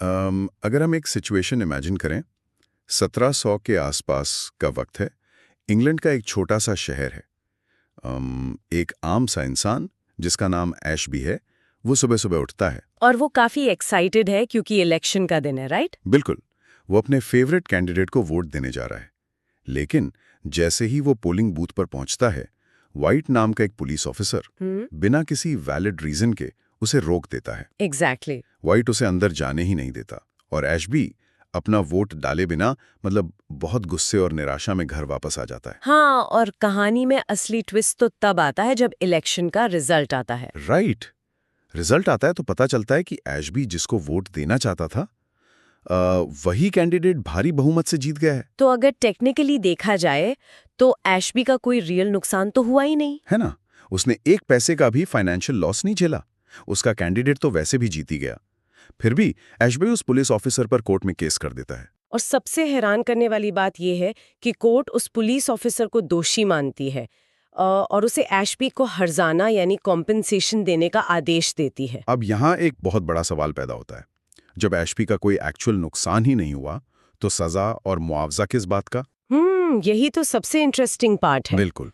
अगर हम एक सिचुएशन इमेजिन करें, 1700 के आसपास का वक्त है, इंग्लैंड का एक छोटा सा शहर है। एक आम सा इंसान जिसका नाम ऐश भी है, वो सुबह सुबह उठता है। और वो काफी एक्साइटेड है क्योंकि इलेक्शन का दिन है, राइट? बिल्कुल, वो अपने फेवरेट कैंडिडेट को वोट देने जा रहा है। लेकिन जैसे ही वो पोलिंग बूथ पर पहुंचता है, व्हाइट नाम का एक पुलिस ऑफिसर बिना किसी वैलिड रीजन के उसे रोक देता है। एग्जैक्टली। व्हाइट उसे अंदर जाने ही नहीं देता और ऐश भी अपना वोट डाले बिना बहुत गुस्से और निराशा में घर वापस आ जाता है। हाँ, और कहानी में असली ट्विस्ट तो तब आता है जब इलेक्शन का रिजल्ट आता है। राइट। रिजल्ट आता है तो पता चलता है कि ऐश भी जिसको वोट देना चाहता था, वही कैंडिडेट भारी बहुमत से जीत गया है। तो अगर टेक्निकली देखा जाए तो एशबी का कोई रियल नुकसान तो हुआ ही नहीं, है ना? उसने एक पैसे का भी फाइनेंशियल लॉस नहीं झेला। उसका कैंडिडेट तो वैसे भी जीत ही गया। फिर भी ऐशबी उस पुलिस ऑफिसर पर कोर्ट में केस कर देता है। और सबसे हैरान करने वाली बात यह है कि कोर्ट उस पुलिस ऑफिसर को दोषी मानती है और उसे एशबी को हर्जाना यानी कॉम्पेंसेशन देने का आदेश देती है। अब यहाँ एक बहुत बड़ा सवाल पैदा होता है। जब ऐशबी का कोई एक्चुअल नुकसान ही नहीं हुआ, तो सजा और मुआवजा किस बात का? यही तो सबसे इंटरेस्टिंग पार्ट है। बिल्कुल।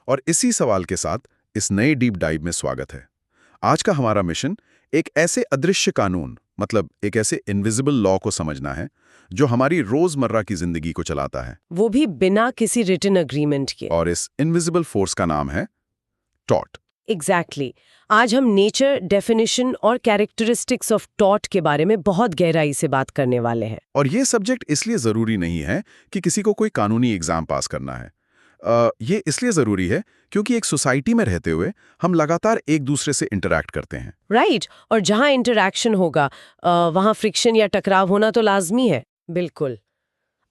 और इसी सवाल के साथ इस नए डीप डाइव में स्वागत है। आज का हमारा मिशन एक ऐसे अदृश्य कानून, एक ऐसे इनविजिबल लॉ को समझना है जो हमारी रोजमर्रा की जिंदगी को चलाता है, वो भी बिना किसी रिटन अग्रीमेंट के। और इस इनविजिबल फोर्स का नाम है टॉर्ट। एग्जैक्टली। आज हम नेचर, डेफिनेशन और कैरेक्टरिस्टिक्स ऑफ टॉर्ट के बारे में बहुत गहराई से बात करने वाले हैं। और ये सब्जेक्ट इसलिए जरूरी नहीं है कि किसी को कोई कानूनी एग्जाम पास करना है। ये इसलिए जरूरी है क्योंकि एक सोसाइटी में रहते हुए हम लगातार एक दूसरे से इंटरैक्ट करते हैं। राइट। और जहां इंटरैक्शन होगा वहां फ्रिक्शन या टकराव होना तो लाजमी है। बिल्कुल।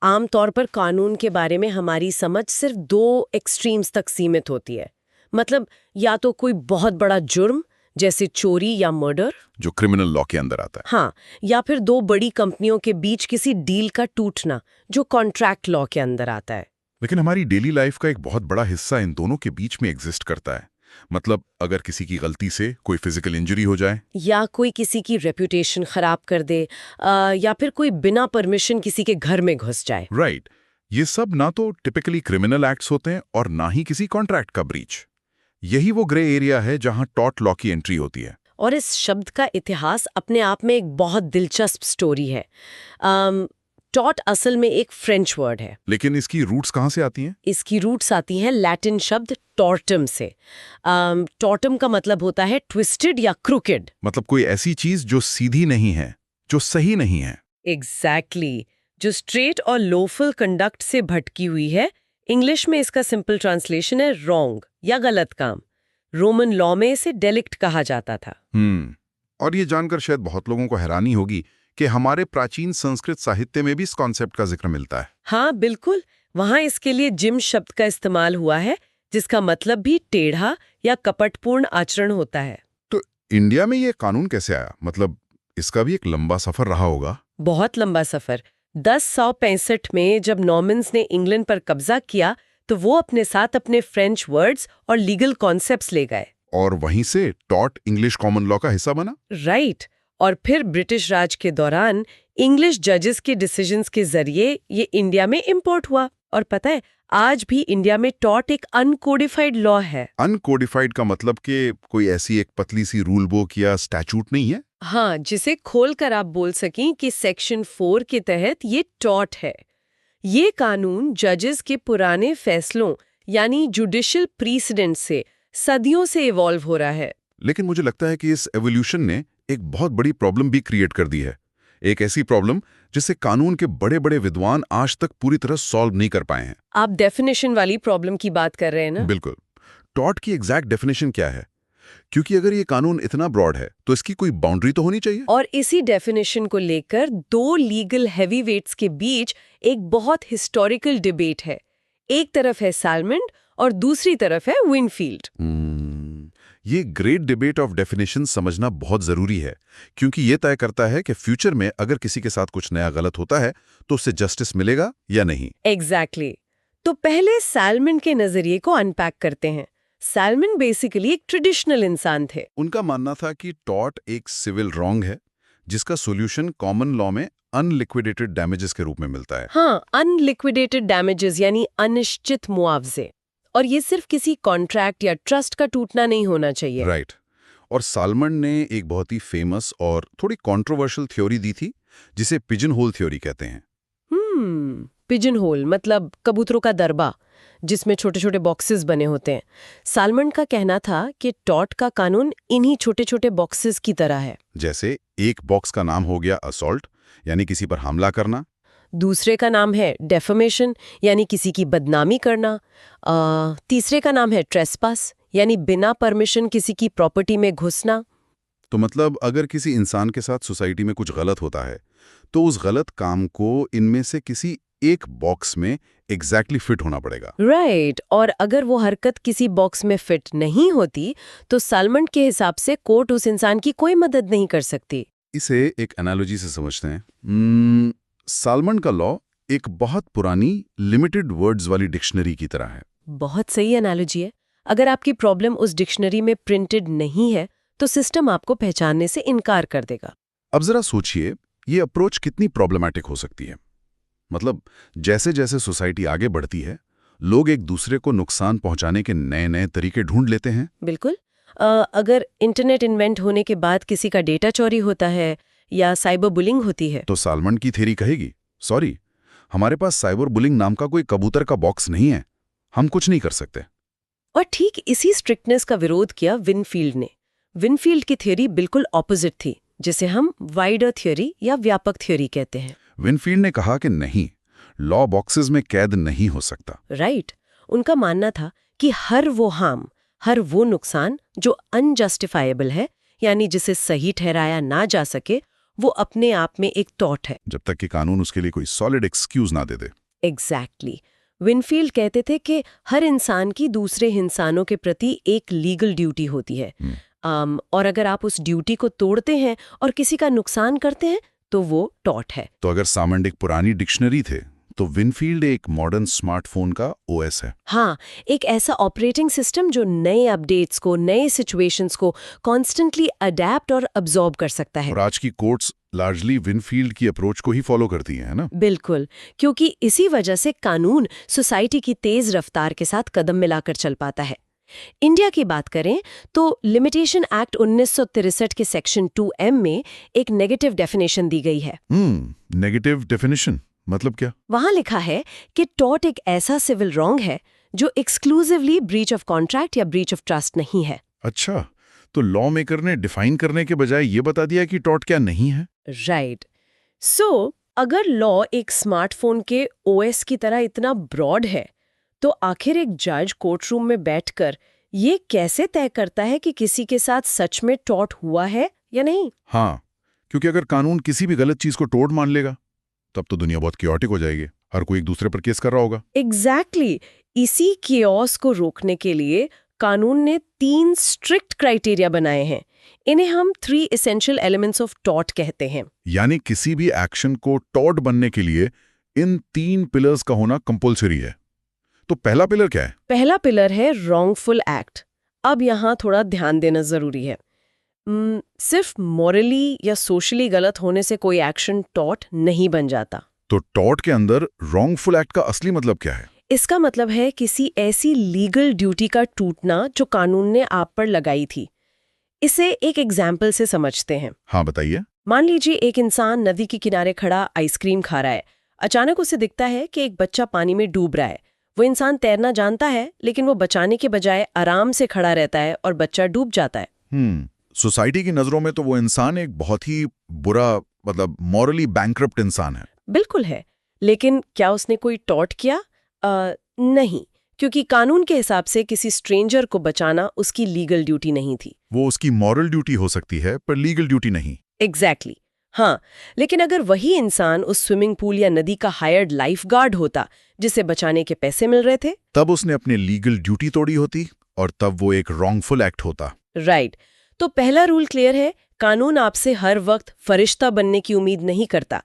आमतौर पर कानून के बारे में हमारी समझ सिर्फ दो एक्सट्रीम्स तक सीमित होती है। मतलब या तो कोई बहुत बड़ा जुर्म जैसे चोरी या मर्डर, जो क्रिमिनल लॉ के अंदर आता है। हाँ, या फिर दो बड़ी कंपनियों के बीच किसी डील का टूटना जो कॉन्ट्रैक्ट लॉ के अंदर आता है। लेकिन हमारी डेली लाइफ का एक बहुत बड़ा हिस्सा इन दोनों के बीच में एग्जिस्ट करता है। अगर किसी की गलती से कोई फिजिकल इंजरी हो जाए, या कोई किसी की रेपुटेशन खराब कर दे, या फिर कोई बिना परमिशन किसी के घर में घुस जाए। राइट। ये सब ना तो टिपिकली क्रिमिनल एक्ट्स होते हैं और ना ही किसी कॉन्ट्रैक्ट का ब्रीच। यही वो ग्रे एरिया है जहां टॉर्ट लॉ की एंट्री होती है। और इस शब्द का इतिहास अपने आप में एक बहुत दिलचस्प स्टोरी है। टॉर्ट असल में एक फ्रेंच वर्ड है। लेकिन इसकी रूट्स कहाँ से आती हैं? इसकी रूट्स आती हैं लैटिन शब्द टॉर्टम से। टॉर्टम का मतलब होता है ट्विस्टेड या क्रूकेड। कोई ऐसी चीज जो सीधी नहीं है, जो सही नहीं है। एग्जैक्टली। जो स्ट्रेट और लॉफुल कंडक्ट से भटकी हुई है। इंग्लिश में इसका सिंपल ट्रांसलेशन है रॉन्ग या गलत काम। रोमन लॉ में इसे डेलिक्ट कहा जाता था। और ये जानकर शायद बहुत लोगों को हैरानी होगी कि हमारे प्राचीन संस्कृत साहित्य में भी इस कॉन्सेप्ट का जिक्र मिलता है। हाँ बिल्कुल, वहाँ इसके लिए जिम शब्द का इस्तेमाल हुआ है, जिसका मतलब भी टेढ़ा या कपटपूर्ण आचरण होता है। तो इंडिया में ये कानून कैसे आया? इसका भी एक लंबा सफर रहा होगा। बहुत लंबा सफर। 1065 में जब नॉर्मन्स ने इंग्लैंड पर कब्जा किया तो वो अपने साथ अपने फ्रेंच वर्ड्स और लीगल कॉन्सेप्ट्स ले गए। और वहीं से टॉर्ट इंग्लिश कॉमन लॉ का हिस्सा बना। राइट। और फिर ब्रिटिश राज के दौरान इंग्लिश जजेस के डिसीजंस के जरिए ये इंडिया में इंपोर्ट हुआ। और पता है, आज भी इंडिया में टॉर्ट एक अनकोडिफाइड लॉ है। अनकोडिफाइड का मतलब कि कोई ऐसी एक पतली सी रूल बुक या स्टैचूट नहीं है? हाँ, जिसे खोलकर आप बोल सकें कि सेक्शन 4 के तहत ये टॉर्ट है। ये कानून जजेस के पुराने फैसलों यानी जुडिशियल प्रीसिडेंट से सदियों से इवॉल्व हो रहा है। लेकिन मुझे लगता है कि इस एवोल्यूशन ने एक बहुत बड़ी प्रॉब्लम भी क्रिएट कर दी है। एक ऐसी प्रॉब्लम जिसे कानून के बड़े बड़े विद्वान आज तक पूरी तरह सॉल्व नहीं कर पाए हैं। आप डेफिनेशन वाली प्रॉब्लम की बात कर रहे हैं ना? बिल्कुल। टॉर्ट की एग्जैक्ट डेफिनेशन क्या है? क्योंकि अगर ये कानून इतना ब्रॉड है तो इसकी कोई बाउंड्री तो होनी चाहिए। और इसी डेफिनेशन को लेकर दो लीगल हैवीवेट्स के बीच एक बहुत हिस्टोरिकल डिबेट है। एक तरफ है सालमंड और दूसरी तरफ है विनफील्ड। ये ग्रेट डिबेट ऑफ डेफिनेशन समझना बहुत जरूरी है, क्योंकि ये तय करता है कि फ्यूचर में अगर किसी के साथ कुछ नया गलत होता है तो उससे जस्टिस मिलेगा या नहीं। एग्जैक्टली। तो पहले सालमंड के नजरिए को अनपैक करते हैं। सालमन बेसिकली एक ट्रेडिशनल इंसान थे। उनका मानना था कि टॉर्ट एक सिविल रॉन्ग है जिसका सॉल्यूशन कॉमन लॉ में अनलिक्विडेटेड डैमेजेस के रूप में मिलता है। हाँ, अनलिक्विडेटेड डैमेजेस यानी अनिश्चित मुआवजे। और ये सिर्फ किसी कॉन्ट्रैक्ट या ट्रस्ट का टूटना नहीं होना चाहिए। राइट। और सालमन ने एक बहुत ही फेमस और थोड़ी कंट्रोवर्शियल थ्योरी दी थी, जिसे पिजन होल थ्योरी कहते हैं। पिजन होल मतलब कबूतरों का दरबा, जिसमें छोटे छोटे बॉक्सेस बने होते हैं। सालमन का कहना था कि टॉर्ट का कानून इन्हीं छोटे छोटे बॉक्सेस की तरह है। जैसे एक बॉक्स का नाम हो गया असॉल्ट, यानी किसी पर हमला करना। दूसरे का नाम है डेफेमेशन, यानी किसी की बदनामी करना। तीसरे का नाम है ट्रेसपास, यानी बिना परमिशन किसी की प्रॉपर्टी में घुसना। तो मतलब अगर किसी इंसान के साथ सोसाइटी में कुछ गलत होता है, तो उस गलत काम को इनमें से किसी एक बॉक्स में एग्जैक्टली फिट होना पड़ेगा। राइट। और अगर वो हरकत किसी बॉक्स में फिट नहीं होती, तो सालमन के हिसाब से कोर्ट उस इंसान की कोई मदद नहीं कर सकती। इसे एक एनालॉजी से समझते हैं। सालमन का लॉ एक बहुत पुरानी लिमिटेड वर्ड्स वाली डिक्शनरी की तरह है। बहुत सही एनालॉजी है। अगर आपकी प्रॉब्लम उस डिक्शनरी में प्रिंटेड नहीं है, तो सिस्टम आपको पहचानने से इनकार कर देगा। अब जरा सोचिए, ये अप्रोच कितनी प्रॉब्लमैटिक हो सकती है। मतलब जैसे जैसे सोसाइटी आगे बढ़ती है, लोग एक दूसरे को नुकसान पहुंचाने के नए नए तरीके ढूंढ लेते हैं। बिल्कुल। अगर इंटरनेट इन्वेंट होने के बाद किसी का डेटा चोरी होता है या साइबर बुलिंग होती है, तो सालमन की थ्योरी कहेगी, सॉरी, हमारे पास साइबर बुलिंग नाम का कोई कबूतर का बॉक्स नहीं है, हम कुछ नहीं कर सकते। और ठीक इसी स्ट्रिक्टनेस का विरोध किया विनफील्ड ने। विनफील्ड की थ्योरी बिल्कुल ऑपोजिट थी, जिसे हम वाइडर थ्योरी या व्यापक थ्योरी कहते हैं। विनफील्ड ने कहा कि नहीं, लॉ बॉक्सेस में कैद नहीं हो सकता। राइट। उनका मानना था कि हर वो नुकसान जो अनजस्टिफाइबल है, यानी जिसे सही ठहराया ना जा सके, वो अपने आप में एक टॉर्ट है, जब तक कि कानून उसके लिए कोई सॉलिड एक्सक्यूज ना दे दे। एग्जैक्टली। विनफील्ड कहते थे कि हर इंसान की दूसरे इंसानों के प्रति एक लीगल ड्यूटी होती है। और अगर आप उस ड्यूटी को तोड़ते हैं और किसी का नुकसान करते हैं, तो वो टॉर्ट है। तो अगर सालमन एक पुरानी डिक्शनरी थे, तो विनफील्ड एक मॉडर्न स्मार्टफोन का ओएस है। हाँ, एक ऐसा ऑपरेटिंग सिस्टम जो नए अपडेट्स को, नए सिचुएशंस को कॉन्स्टेंटली अडेप्ट और अब्सॉर्ब कर सकता है। और आज की कोर्ट्स लार्जली विनफील्ड की अप्रोच को ही फॉलो करती हैं, है ना? बिल्कुल, क्योंकि इसी वजह से कानून सोसाइटी की तेज रफ्तार के साथ कदम मिलाकर चल पाता है। इंडिया की बात करें तो लिमिटेशन एक्ट 1963 के सेक्शन 2M में एक नेगेटिव डेफिनेशन दी गई है। नेगेटिव डेफिनेशन मतलब क्या? वहां लिखा है कि टॉर्ट एक ऐसा सिविल रॉन्ग है जो एक्सक्लूसिवली ब्रीच ऑफ कॉन्ट्रैक्ट या ब्रीच ऑफ ट्रस्ट नहीं है। अच्छा, तो लॉ मेकर ने डिफाइन करने के बजाय ये बता दिया कि टॉर्ट क्या नहीं है। राइट। सो अगर लॉ एक स्मार्टफोन के ओएस की तरह इतना ब्रॉड है, तो आखिर एक जज कोर्टरूम में बैठकर ये कैसे तय करता है कि किसी के साथ सच में टॉर्ट हुआ है या नहीं? हाँ, क्योंकि अगर कानून किसी भी गलत चीज को टोर्ट मान लेगा, तब तो दुनिया बहुत क्योटिक हो जाएगी। हर कोई एक दूसरे पर केस कर रहा होगा। एग्जैक्टली। इसी कियोस को रोकने के लिए कानून ने 3 स्ट्रिक्ट क्राइटेरिया बनाए हैं। इन्हें हम 3 एसेंशियल एलिमेंट्स ऑफ टॉर्ट कहते हैं। यानी किसी भी एक्शन को टॉर्ट बनने के लिए इन 3 पिलर्स का होना कंपलसरी है। तो पहला पिलर क्या है? पहला पिलर है रॉन्गफुल एक्ट। अब यहाँ थोड़ा ध्यान देना जरूरी है। सिर्फ मॉरली या सोशली गलत होने से कोई एक्शन टॉर्ट नहीं बन जाता। तो टॉर्ट के अंदर रॉन्गफुल एक्ट का असली मतलब क्या है? इसका मतलब है किसी ऐसी लीगल ड्यूटी का टूटना जो कानून ने आप पर लगाई थी। इसे एक एग्जाम्पल से समझते हैं। हाँ, बताइए। मान लीजिए एक इंसान नदी के किनारे खड़ा आइसक्रीम खा रहा है। अचानक उसे दिखता है कि एक बच्चा पानी में डूब रहा है। वो इंसान तैरना जानता है, लेकिन वो बचाने के बजाय आराम से खड़ा रहता है और बच्चा डूब जाता है। सोसाइटी की नजरों में तो वो इंसान एक बहुत ही बुरा, मतलब मॉरली बैंक्रप्ट इंसान है। बिल्कुल है। लेकिन क्या उसने कोई टॉर्ट किया? नहीं, क्योंकि कानून के हिसाब से किसी स्ट्रेंजर को बचाना उसकी लीगल ड्यूटी नहीं थी। वो उसकी मॉरल ड्यूटी हो सकती है, पर लीगल ड्यूटी नहीं। एग्जैक्टली। हाँ, लेकिन अगर वही इंसान उस स्विमिंग पूल या नदी का हायर्ड लाइफगार्ड होता जिसे बचाने के पैसे मिल रहे थे, तब उसने अपनी लीगल ड्यूटी तोड़ी होती और तब वो एक रॉन्गफुल एक्ट होता। राइट। तो पहला रूल क्लियर है, कानून आपसे हर वक्त फरिश्ता बनने की उम्मीद नहीं करता।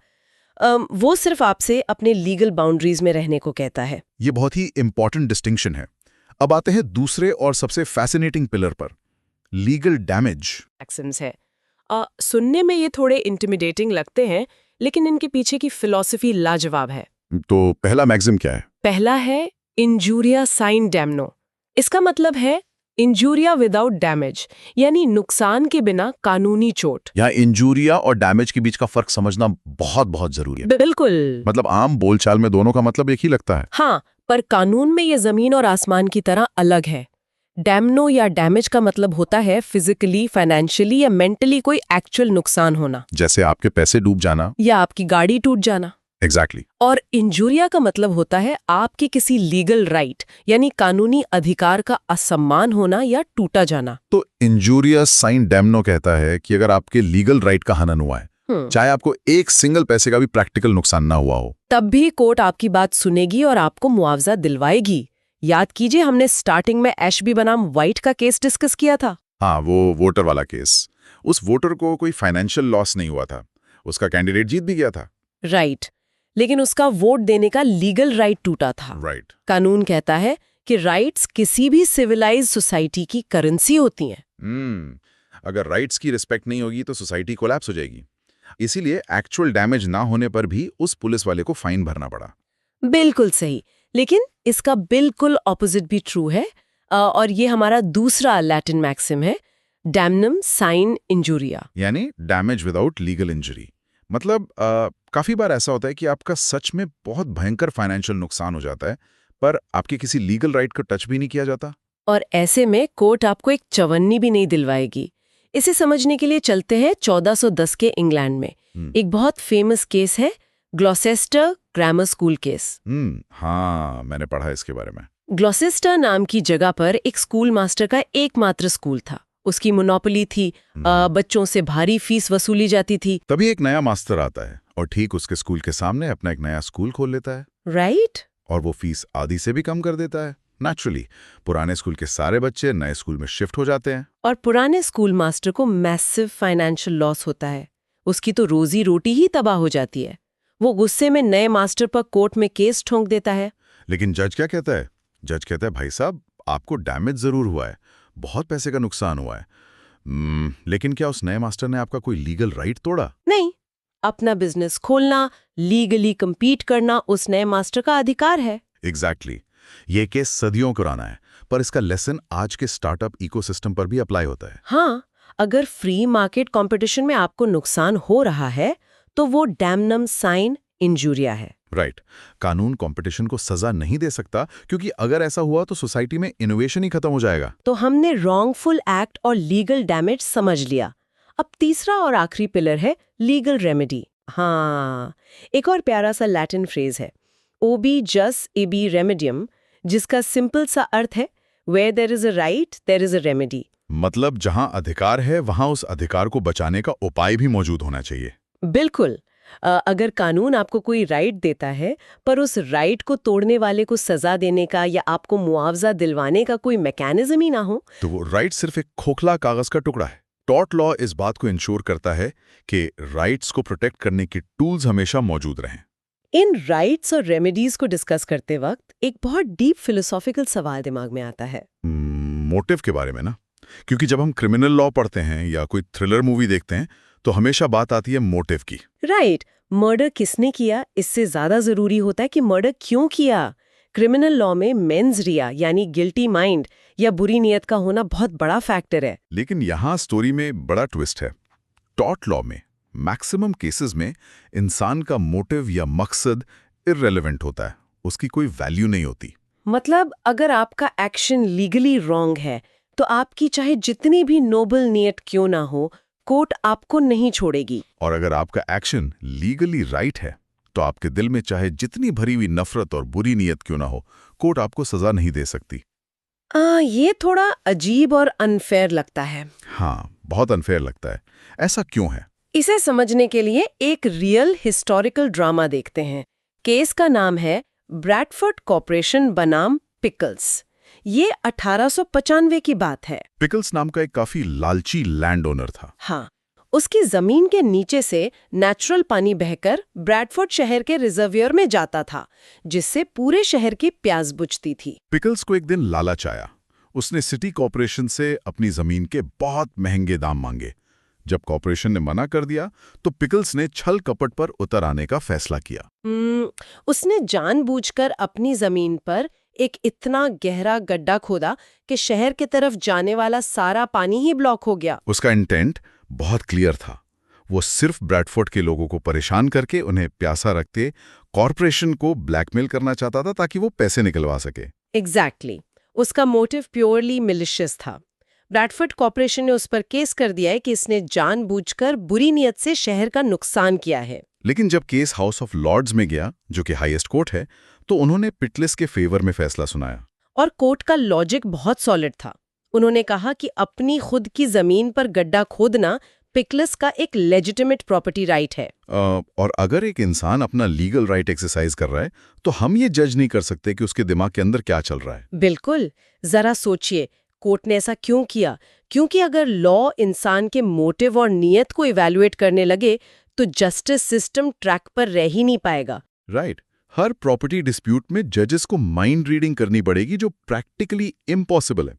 वो सिर्फ आपसे अपने लीगल बाउंड्रीज में रहने को कहता है। ये बहुत ही इंपॉर्टेंट डिस्टिंक्शन है। अब आते हैं दूसरे और सबसे फैसिनेटिंग पिलर पर, लीगल डैमेज। एक्शंस है। सुनने में ये थोड़े इंटिमिडेटिंग लगते हैं, लेकिन इनके पीछे की फिलॉसफी लाजवाब है। तो पहला मैक्सिम क्या है? पहला है इंजूरिया साइन डैमनो। इसका मतलब है इंजूरिया विदाउट डैमेज, यानी नुकसान के बिना कानूनी चोट। यहाँ इंजूरिया और डैमेज के बीच का फर्क समझना बहुत बहुत जरूरी है। बिल्कुल। मतलब आम बोलचाल में दोनों का मतलब एक ही लगता है। हाँ, पर कानून में ये जमीन और आसमान की तरह अलग है। डैमनो या डैमेज का मतलब होता है फिजिकली, फाइनेंशियली या मेंटली कोई एक्चुअल नुकसान होना, जैसे आपके पैसे डूब जाना। या आपकी गाड़ी टूट जाना। एग्जैक्टली। और इंजूरिया का मतलब होता है आपके किसी लीगल राइट यानी कानूनी अधिकार का असम्मान होना या टूटा जाना। तो इंजूरिया साइन डैमनो कहता है कि अगर आपके लीगल राइट का हनन हुआ है, चाहे आपको एक सिंगल पैसे का भी प्रैक्टिकल नुकसान ना हुआ हो, तब भी कोर्ट आपकी बात सुनेगी और आपको मुआवजा दिलवाएगी। याद कीजिए, हमने स्टार्टिंग में एशबी बनाम वाइट का केस डिस्कस किया था। हाँ, वो वोटर वाला केस। उस वोटर को कोई फाइनेंशियल लॉस नहीं हुआ था, उसका कैंडिडेट जीत भी गया था। राइट, लेकिन उसका वोट देने का लीगल राइट टूटा था। राइट। कानून कहता है कि राइट्स किसी भी सिविलाइज्ड सोसाइटी की करेंसी होती हैं। अगर राइट्स की रिस्पेक्ट नहीं होगी तो सोसाइटी कोलैप्स हो जाएगी। इसीलिए एक्चुअल डैमेज ना होने पर भी उस पुलिस वाले को फाइन भरना पड़ा। बिल्कुल सही, लेकिन इसका बिल्कुल ऑपोजिट भी ट्रू है। और ये हमारा दूसरा लैटिन मैक्सिम है, डैमनम साइन इंजूरिया, यानी डैमेज विदाउट लीगल इंजरी। मतलब काफी बार ऐसा होता है कि आपका सच में बहुत भयंकर फाइनेंशियल नुकसान हो जाता है, पर आपके किसी लीगल राइट को टच भी नहीं किया जाता। और ऐसे में कोर्ट आपको एक चवन्नी भी नहीं दिलवाएगी। इसे समझने के लिए चलते हैं 1410 के इंग्लैंड में। एक बहुत फेमस केस है, ग्लॉसेस्टर ग्रामर स्कूल केस। हाँ, मैंने पढ़ा इसके बारे में। ग्लॉसेस्टर नाम की जगह पर एक स्कूल मास्टर का एकमात्र स्कूल था। उसकी मोनोपोली थी, बच्चों से भारी फीस वसूली जाती थी। तभी एक नया मास्टर आता है और ठीक उसके स्कूल के सामने अपना एक नया स्कूल खोल लेता है। राइट। और वो फीस आधी से भी कम कर देता है। नेचुरली पुराने स्कूल के सारे बच्चे नए स्कूल में शिफ्ट हो जाते हैं। और पुराने स्कूल मास्टर को मैसिव फाइनेंशियल लॉस होता है। उसकी तो रोजी रोटी ही तबाह हो जाती है। वो गुस्से में नए मास्टर पर कोर्ट में केस ठोंक देता है। लेकिन जज क्या कहता है? जज कहता है, भाई साहब, आपको डैमेज जरूर हुआ है, बहुत पैसे का नुकसान हुआ है, लेकिन क्या उस नए मास्टर ने आपका कोई लीगल राइट तोड़ा? नहीं, अपना बिजनेस खोलना, लीगली compete करना उस नए मास्टर का अधिकार है। एग्जैक्टली। ये केस सदियों पुराना है, पर इसका लेसन आज के स्टार्टअप इकोसिस्टम पर भी अप्लाई होता है। हाँ, अगर फ्री मार्केट कंपटीशन में आपको नुकसान हो रहा है तो वो डैमनम साइन इंजूरिया है। राइट। कानून कंपटीशन को सजा नहीं दे सकता, क्योंकि अगर ऐसा हुआ तो सोसाइटी में इनोवेशन ही खत्म हो जाएगा। तो हमने रॉन्गफुल एक्ट और लीगल डैमेज समझ लिया। अब तीसरा और आखिरी पिलर है लीगल रेमेडी। हाँ, एक और प्यारा सा लैटिन फ्रेज है, ओबी जस एबी रेमेडियम, जिसका सिंपल सा अर्थ है where there is a right there is a remedy. मतलब जहां अधिकार है वहां उस अधिकार को बचाने का उपाय भी मौजूद होना चाहिए। बिल्कुल। अगर कानून आपको कोई राइट देता है पर उस राइट को तोड़ने वाले को सजा देने का या आपको मुआवजा दिलवाने का कोई मैकेनिज्म ही ना हो, तो वो राइट सिर्फ एक खोखला कागज का टुकड़ा है। टॉर्ट लॉ इस बात को इंश्योर करता है कि राइट्स को प्रोटेक्ट करने की टूल्स हमेशा मौजूद रहें। इन राइट्स और रेमेडीज को डिस्कस करते वक्त एक बहुत डीप फिलोसॉफिकल सवाल दिमाग में आता है। मोटिव के बारे में ना, क्योंकि जब हम क्रिमिनल लॉ पढ़ते हैं या कोई थ्रिलर मूवी देखते हैं तो हमेशा बात आती है मोटिव की। राइट। मर्डर किसने किया इससे ज्यादा जरूरी होता है कि मर्डर क्यों किया। क्रिमिनल लॉ में मेंस रिया यानी गिल्टी माइंड या बुरी नीयत का होना बहुत बड़ा फैक्टर है। लेकिन यहाँ स्टोरी में बड़ा ट्विस्ट है। टॉर्ट लॉ में मैक्सिमम केसेस में इंसान का मोटिव या मकसद इररिलेवेंट होता है, उसकी कोई वैल्यू नहीं होती। मतलब अगर आपका एक्शन लीगली रॉन्ग है तो आपकी चाहे जितनी भी नोबल नीयत क्यों ना हो, कोर्ट आपको नहीं छोड़ेगी। और अगर आपका एक्शन लीगली राइट है तो आपके दिल में चाहे जितनी भरी हुई नफरत और बुरी नीयत क्यों ना हो, कोर्ट आपको सजा नहीं दे सकती। ये थोड़ा अजीब और अनफेयर लगता है। हाँ, बहुत अनफेयर लगता है। ऐसा क्यों है? इसे समझने के लिए एक रियल हिस्टोरिकल ड्रामा देखते हैं। केस का नाम है ब्रैडफोर्ड कॉर्पोरेशन बनाम पिकल्स। ये 1895 की बात है। पिकल्स नाम का एक काफी लालची लैंड ओनर था। हाँ, उसकी जमीन के नीचे से नेचुरल पानी बहकर ब्रैडफोर्ड शहर के रिजर्वियर में जाता था, जिससे पूरे शहर की प्यास बुझती थी। पिकल्स को एक दिन लालच आया। उसने सिटी कॉर्पोरेशन से अपनी जमीन के बहुत महंगे दाम मांगे, जब कॉर्पोरेशन ने मना कर दिया तो पिकल्स ने छल कपट पर उतर आने का फैसला किया। उसने जानबूझकर अपनी जमीन पर एक इतना गहरा गड्ढा खोदा कि शहर की तरफ जाने वाला सारा पानी ही ब्लॉक हो गया। उसका इंटेंट बहुत क्लियर था। वो सिर्फ ब्रैडफोर्ड के लोगों को परेशान करके उन्हें प्यासा रखते कॉर्पोरेशन को ब्लैकमेल करना चाहता था ताकि वो पैसे निकलवा सके। एग्जैक्टली उसका मोटिव प्योरली मिलिशियस था। ब्रैडफोर्ड कॉर्पोरेशन ने उस पर केस कर दिया है कि इसने जानबूझकर बुरी नीयत से शहर का नुकसान किया है। लेकिन जब केस हाउस ऑफ लॉर्ड्स में गया, जो कि हाईएस्ट कोर्ट है, तो उन्होंने पिटलेस के फेवर में फैसला सुनाया। और कोर्ट का लॉजिक बहुत सॉलिड था। उन्होंने कहा कि अपनी खुद की जमीन पर गड्ढा खोदना पिकलेस का एक लेजिटिमेट प्रॉपर्टी राइट है। और अगर एक इंसान अपना लीगल राइट एक्सरसाइज कर रहा है तो हम ये जज नहीं कर सकते कि उसके दिमाग के अंदर क्या चल रहा है। बिल्कुल। जरा सोचिए, कोर्ट ने ऐसा क्यों किया? क्योंकि अगर लॉ इंसान के मोटिव और नीयत को इवैल्यूएट करने लगे तो जस्टिस सिस्टम ट्रैक पर रह ही नहीं पाएगा। राइट। हर प्रॉपर्टी डिस्प्यूट में जजेस को माइंड रीडिंग करनी पड़ेगी, जो प्रैक्टिकली इम्पॉसिबल है।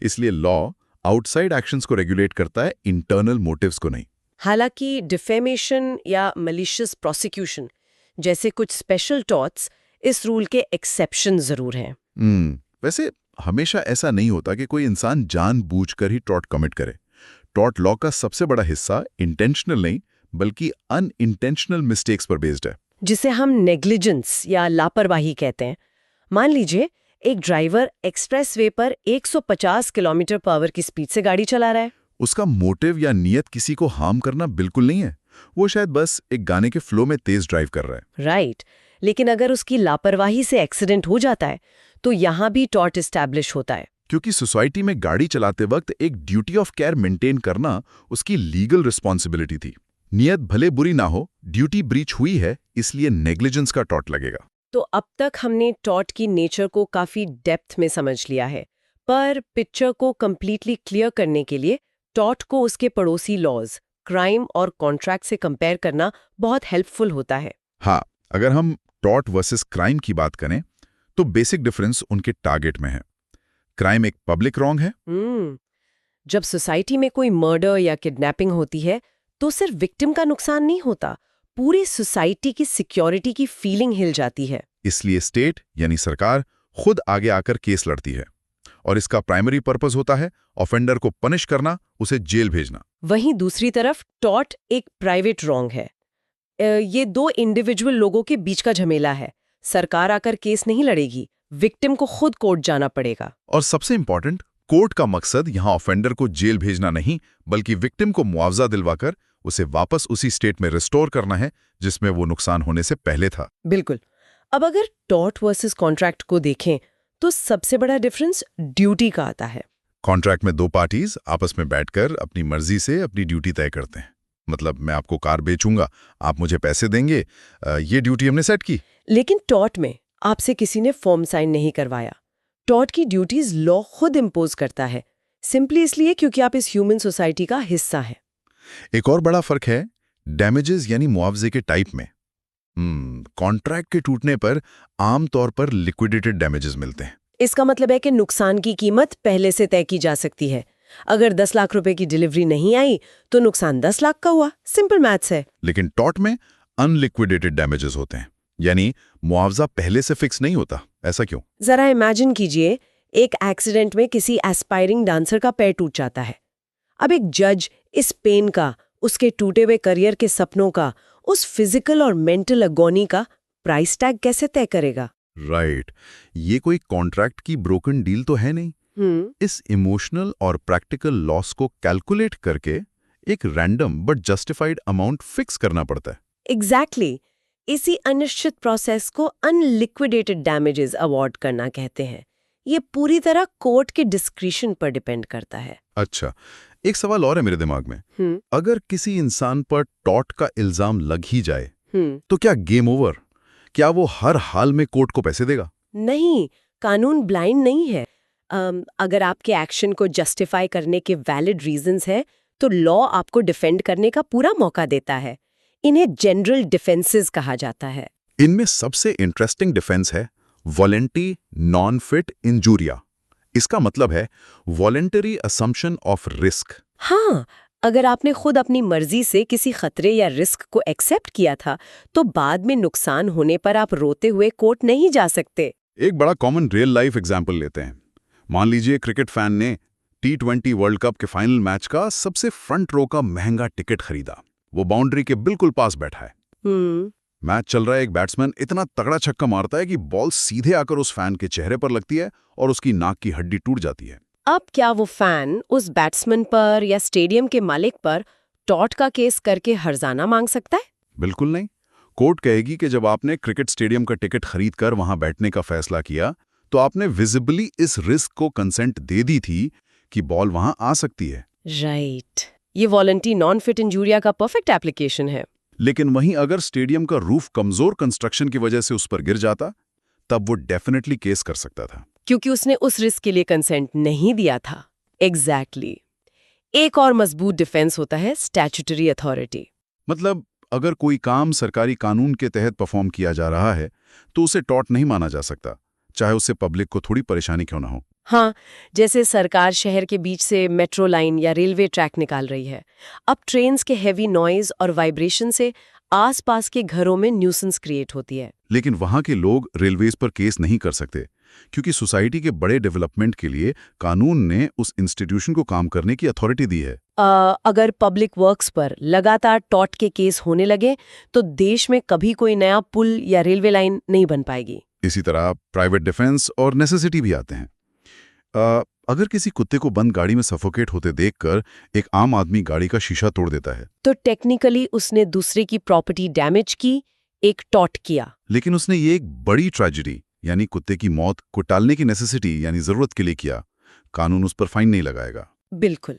इसलिए लॉ आउटसाइड एक्शंस को रेगुलेट करता है, इंटरनल मोटिव्स को नहीं। हालांकि डिफेमेशन या मैलिशियस प्रोसिक्यूशन जैसे कुछ स्पेशल टॉर्ट्स इस रूल के एक्सेप्शन जरूर हैं। वैसे हमेशा ऐसा नहीं होता कि कोई इंसान जानबूझकर ही टॉर्ट कमिट करे। टॉर्ट लॉ का सबसे बड़ा हिस्सा इंटेंशनल नहीं बल्कि अनइंटेंशनल मिस्टेक्स पर बेस्ड है, जिसे हम नेग्लिजेंस या लापरवाही कहते हैं। मान लीजिए एक ड्राइवर एक्सप्रेसवे पर 150 किलोमीटर पर आवर की स्पीड से गाड़ी चला रहा है। उसका मोटिव या नियत किसी को हार्म करना बिल्कुल नहीं है। वो शायद बस एक गाने के फ्लो में तेज ड्राइव कर रहा है। राइट। लेकिन अगर उसकी लापरवाही से एक्सीडेंट हो जाता है तो यहां भी टॉर्ट एस्टैब्लिश होता है। क्योंकि सोसाइटी में गाड़ी चलाते वक्त एक ड्यूटी ऑफ केयर मेंटेन करना उसकी लीगल रिस्पॉन्सिबिलिटी थी। नियत भले बुरी ना हो, ड्यूटी ब्रीच हुई है, इसलिए नेग्लिजेंस का टॉर्ट लगेगा। तो अब तक हमने टॉर्ट की नेचर को काफी डेप्थ में समझ लिया है, पर पिक्चर को कंप्लीटली क्लियर करने के लिए टॉर्ट को उसके पड़ोसी लॉज, क्राइम और कॉन्ट्रैक्ट से कंपेयर करना बहुत हेल्पफुल होता है। हाँ, अगर हम टॉर्ट वर्सेस क्राइम की बात करें तो बेसिक डिफरेंस उनके टारगेट में है। क्राइम एक पब्लिक रॉन्ग है। जब सोसाइटी में कोई मर्डर या किडनैपिंग होती है तो सिर्फ विक्टिम का नुकसान नहीं होता, पूरी सोसाइटी की सिक्योरिटी की फीलिंग हिल जाती है। इसलिए स्टेट यानी सरकार खुद आगे आकर केस लड़ती है और इसका प्राइमरी पर्पस होता है ऑफेंडर को पनिश करना, उसे जेल भेजना। वहीं दूसरी तरफ टॉर्ट एक प्राइवेट रॉन्ग है। ये दो इंडिविजुअल लोगों के बीच का झमेला है। सरकार आकर केस नहीं लड़ेगी, विक्टिम को खुद कोर्ट जाना पड़ेगा। और सबसे इंपॉर्टेंट, कोर्ट का मकसद यहाँ ऑफेंडर को जेल भेजना नहीं बल्कि विक्टिम को मुआवजा दिलवाकर उसे वापस उसी स्टेट में रिस्टोर करना है जिसमें वो नुकसान होने से पहले था। बिल्कुल। अब अगर टॉर्ट वर्सेस कॉन्ट्रैक्ट को देखें तो सबसे बड़ा डिफरेंस ड्यूटी का आता है। कॉन्ट्रैक्ट में दो पार्टीज आपस में बैठकर अपनी मर्जी से अपनी ड्यूटी तय करते हैं। मतलब मैं आपको कार बेचूंगा, आप मुझे पैसे देंगे, ये ड्यूटी हमने सेट की। लेकिन टॉर्ट में आपसे किसी ने फॉर्म साइन नहीं करवाया। टॉर्ट की ड्यूटीज लॉ खुद इम्पोज करता है, सिंपली इसलिए क्योंकि आप इस ह्यूमन सोसाइटी का हिस्सा है। एक और बड़ा फर्क है डैमेजेस यानी मुआवजे के टाइप में। कॉन्ट्रैक्ट के टूटने पर आमतौर पर लिक्विडेटेड डैमेजेस मिलते हैं। इसका मतलब है कि नुकसान की कीमत पहले से तय की जा सकती है। अगर 10 लाख रुपए की डिलीवरी नहीं आई तो नुकसान 10 लाख का हुआ। सिंपल मैथ्स है। लेकिन टॉर्ट में अनलिक्विडेटेड डैमेजेस होते हैं, यानी मुआवजा पहले से फिक्स नहीं होता। ऐसा क्यों? जरा इमेजिन कीजिए, एक एक्सीडेंट में किसी एस्पायरिंग डांसर का पैर टूट जाता है। अब एक जज इस पेन का, उसके टूटे हुए करियर के सपनों का, उस फिजिकल और मेंटल अगोनी का प्राइस टैग कैसे तय करेगा? राइट। ये कोई कॉन्ट्रैक्ट की ब्रोकन डील तो है नहीं। इस इमोशनल और प्रैक्टिकल लॉस को कैलकुलेट करके एक random but justified amount fix करना पड़ता है। एग्जैक्टली। इसी अनिश्चित प्रोसेस को अनलिक्विडेटेड डैमेजेस अवार्ड करना कहते हैं। ये पूरी तरह कोर्ट के डिस्क्रिशन पर डिपेंड करता है। अच्छा, एक सवाल और है मेरे दिमाग में। अगर किसी इंसान पर टॉर्ट का इल्जाम लग ही जाए तो क्या गेम ओवर? क्या वो हर हाल में कोर्ट को पैसे देगा? नहीं, कानून ब्लाइंड नहीं है। अगर आपके एक्शन को जस्टिफाई करने के वैलिड रीजंस है तो लॉ आपको डिफेंड करने का पूरा मौका देता है। इन्हें जनरल डिफेंसेस कहा जाता है। इनमें सबसे इंटरेस्टिंग डिफेंस है वॉलेंटरी नॉन फिट इंजूरिया। इसका मतलब है वॉलेंटरी असम्पशन ऑफ रिस्क। हाँ, अगर आपने खुद अपनी मर्जी से किसी खतरे या रिस्क को एक्सेप्ट किया था, तो बाद में नुकसान होने पर आप रोते हुए कोर्ट नहीं जा सकते। एक बड़ा कॉमन रियल लाइफ एग्जाम्पल लेते हैं। मान लीजिए क्रिकेट फैन ने T20 वर्ल्ड कप के फाइनल मैच का सबसे फ्रंट रो का महंगा टिकट खरीदा। वो बाउंड्री के बिल्कुल पास बैठा है। मैच चल रहा है, एक बैट्समैन इतना तगड़ा छक्का मारता है कि बॉल सीधे आकर उस फैन के चेहरे पर लगती है और उसकी नाक की हड्डी टूट जाती है। अब क्या वो फैन उस बैट्समैन पर या स्टेडियम के मालिक पर टॉर्ट का केस करके हर्जाना मांग सकता है? बिल्कुल नहीं। कोर्ट कहेगी कि जब आपने क्रिकेट स्टेडियम का टिकट खरीदकर वहां बैठने का फैसला किया, तो आपने विजिबली इस रिस्क को कंसेंट दे दी थी कि बॉल वहां आ सकती है। राइट। ये वॉलंटी नॉन फिट इंजूरिया का परफेक्ट एप्लीकेशन है। लेकिन वहीं अगर स्टेडियम का रूफ कमजोर कंस्ट्रक्शन की वजह से उस पर गिर जाता, तब वो डेफिनेटली केस कर सकता था, क्योंकि उसने उस रिस्क के लिए कंसेंट नहीं दिया था। एग्जैक्टली। एक और मजबूत डिफेंस होता है स्टैट्यूटरी अथॉरिटी। मतलब अगर कोई काम सरकारी कानून के तहत परफॉर्म किया जा रहा है, तो उसे टॉर्ट नहीं माना जा सकता, चाहे उससे पब्लिक को थोड़ी परेशानी क्यों ना हो। हाँ, जैसे सरकार शहर के बीच से मेट्रो लाइन या रेलवे ट्रैक निकाल रही है। अब ट्रेन्स के हेवी नॉइज और वाइब्रेशन से आसपास के घरों में न्यूसेंस क्रिएट होती है। लेकिन वहां के लोग रेलवेज पर केस नहीं कर सकते, क्योंकि सोसाइटी के बड़े डेवलपमेंट के लिए कानून ने उस इंस्टीट्यूशन को काम करने की अथॉरिटी दी है। अगर पब्लिक वर्क्स पर लगातार टॉर्ट के केस होने लगे, तो देश में कभी कोई नया पुल या रेलवे लाइन नहीं बन पाएगी। इसी तरह प्राइवेट डिफेंस और नेसेसिटी भी आते हैं। अगर किसी कुत्ते को बंद गाड़ी में सफोकेट होते देखकर एक आम आदमी गाड़ी का शीशा तोड़ देता है, तो टेक्निकली उसने दूसरे की प्रॉपर्टी डैमेज की, एक टॉर्ट किया। लेकिन उसने ये एक बड़ी ट्रेजेडी यानी कुत्ते की मौत को टालने की नेसेसिटी यानी जरूरत के लिए किया। कानून उस पर फाइन नहीं लगाएगा। बिल्कुल।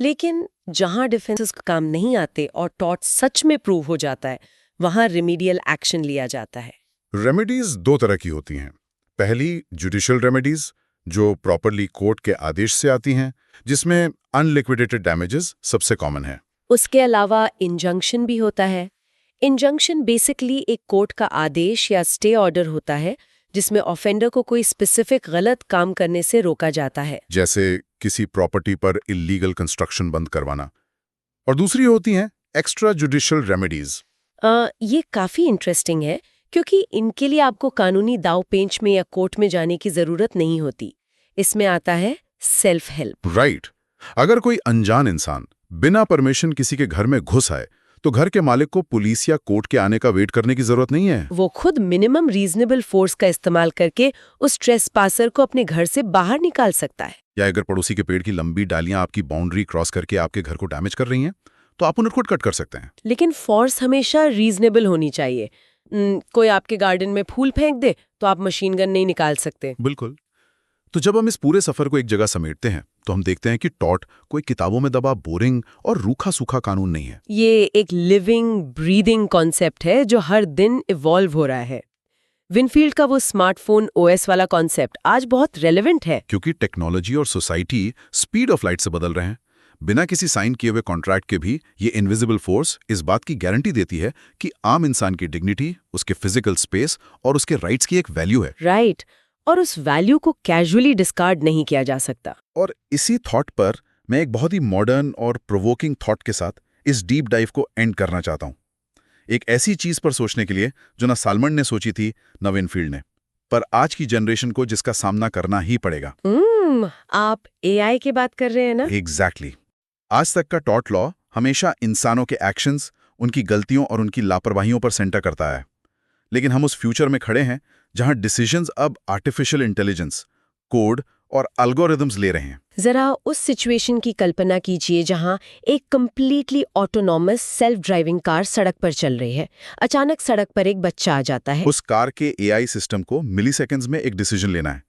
लेकिन जहां डिफेंसेस का काम नहीं आते और टॉर्ट सच में प्रूव हो जाता है, वहां रिमीडियल एक्शन लिया जाता है। रेमेडीज दो तरह की होती हैं। पहली जुडिशियल रेमेडीज, जो प्रॉपरली कोर्ट के आदेश से आती हैं, जिसमें अनलिक्विडेटेड डैमेजेस सबसे कॉमन है। उसके अलावा इंजंक्शन भी होता है। इंजंक्शन बेसिकली एक कोर्ट का आदेश या स्टे ऑर्डर होता है, जिसमें ऑफेंडर को कोई स्पेसिफिक गलत काम करने से रोका जाता है। जैसे किसी प्रॉपर्टी पर इल्लीगल कंस्ट्रक्शन बंद करवाना। और दूसरी होती हैं एक्स्ट्रा जुडिशियल रेमेडीज। ये काफी इंटरेस्टिंग है, क्योंकि इनके लिए आपको कानूनी दाव पेंच में या कोर्ट में जाने की जरूरत नहीं होती। इसमें आता है सेल्फ हेल्प। राइट। अगर कोई अनजान इंसान बिना परमिशन किसी के घर में घुस आए, तो घर के मालिक को पुलिस या कोर्ट के आने का वेट करने की जरूरत नहीं है। वो खुद मिनिमम रीजनेबल फोर्स का इस्तेमाल करके उस ट्रेसपासर को अपने घर से बाहर निकाल सकता है। या अगर पड़ोसी के पेड़ की लंबी डालियां आपकी बाउंड्री क्रॉस करके आपके घर को डैमेज कर रही हैं, तो आप उन्हें खुद कट कर सकते हैं। लेकिन फोर्स हमेशा रीजनेबल होनी चाहिए। कोई आपके गार्डन में फूल फेंक दे, तो आप मशीन गन नहीं निकाल सकते। बिल्कुल। तो जब हम इस पूरे सफर को एक जगह समेटते हैं, तो हम देखते हैं कि टॉर्ट कोई किताबों में दबा बोरिंग और रूखा सूखा कानून नहीं है। ये एक लिविंग ब्रीदिंग कॉन्सेप्ट है जो हर दिन इवॉल्व हो रहा है। विनफील्ड का वो स्मार्टफोन ओएस वाला कॉन्सेप्ट आज बहुत रेलेवेंट है, क्योंकि टेक्नोलॉजी और सोसाइटी स्पीड ऑफ लाइट से बदल रहे हैं। बिना किसी साइन किए हुए कॉन्ट्रैक्ट के भी ये इनविजिबल फोर्स इस बात की गारंटी देती है कि आम इंसान की डिग्निटी, उसके फिजिकल स्पेस और उसके राइट्स की एक वैल्यू है। राइट। और उस वैल्यू को कैजुअली डिस्कार्ड नहीं किया जा सकता। और इसी थॉट पर मैं एक बहुत ही मॉडर्न और प्रोवोकिंग थॉट के साथ इस डीप डाइव को एंड करना चाहता हूं। एक ऐसी चीज पर सोचने के लिए जो ना सालमन ने सोची थी, ना विनफील्ड ने, पर आज की जनरेशन को जिसका सामना करना ही पड़ेगा। आप एआई की बात कर रहे हैं ना? एग्जैक्टली। आज तक का टॉर्ट लॉ हमेशा इंसानों के एक्शंस, उनकी गलतियों और उनकी लापरवाहियों पर सेंटर करता है। लेकिन हम उस फ्यूचर में खड़े हैं जहां डिसीजंस अब आर्टिफिशियल इंटेलिजेंस, कोड और एल्गोरिदम्स ले रहे हैं। जरा उस सिचुएशन की कल्पना कीजिए जहां एक completely autonomous self driving car सड़क पर चल रही है। अचानक सड़क पर एक बच्चा आ जाता है। उस कार के एआई सिस्टम को मिलीसेकंड्स में एक डिसीजन लेना है।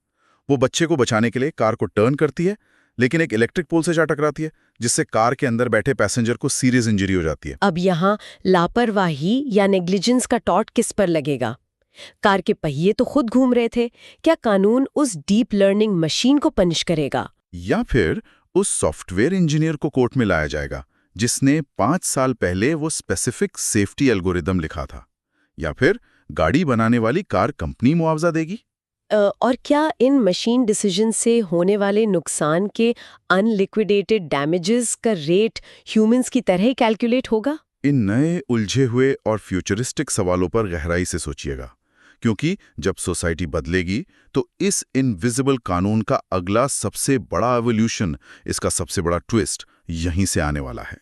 वो बच्चे को बचाने के लिए कार को टर्न करती है, लेकिन एक इलेक्ट्रिक पोल से जा टकराती है, जिससे कार के अंदर बैठे पैसेंजर को सीरियस इंजरी हो जाती है। अब यहाँ लापरवाही या नेग्लिजेंस का टॉर्ट किस पर लगेगा? कार के पहिए तो खुद घूम रहे थे। क्या कानून उस डीप लर्निंग मशीन को पनिश करेगा? या फिर उस सॉफ्टवेयर इंजीनियर को कोर्ट में लाया जाएगा जिसने 5 साल पहले वो स्पेसिफिक सेफ्टी एल्गोरिदम लिखा था? या फिर गाड़ी बनाने वाली कार कंपनी मुआवजा देगी? और क्या इन मशीन डिसीजन से होने वाले नुकसान के अनलिक्विडेटेड डैमेजेस का रेट ह्यूमंस की तरह ही कैलकुलेट होगा? इन नए उलझे हुए और फ्यूचरिस्टिक सवालों पर गहराई से सोचिएगा, क्योंकि जब सोसाइटी बदलेगी तो इस इनविजिबल कानून का अगला सबसे बड़ा एवोल्यूशन, इसका सबसे बड़ा ट्विस्ट यहीं से आने वाला है।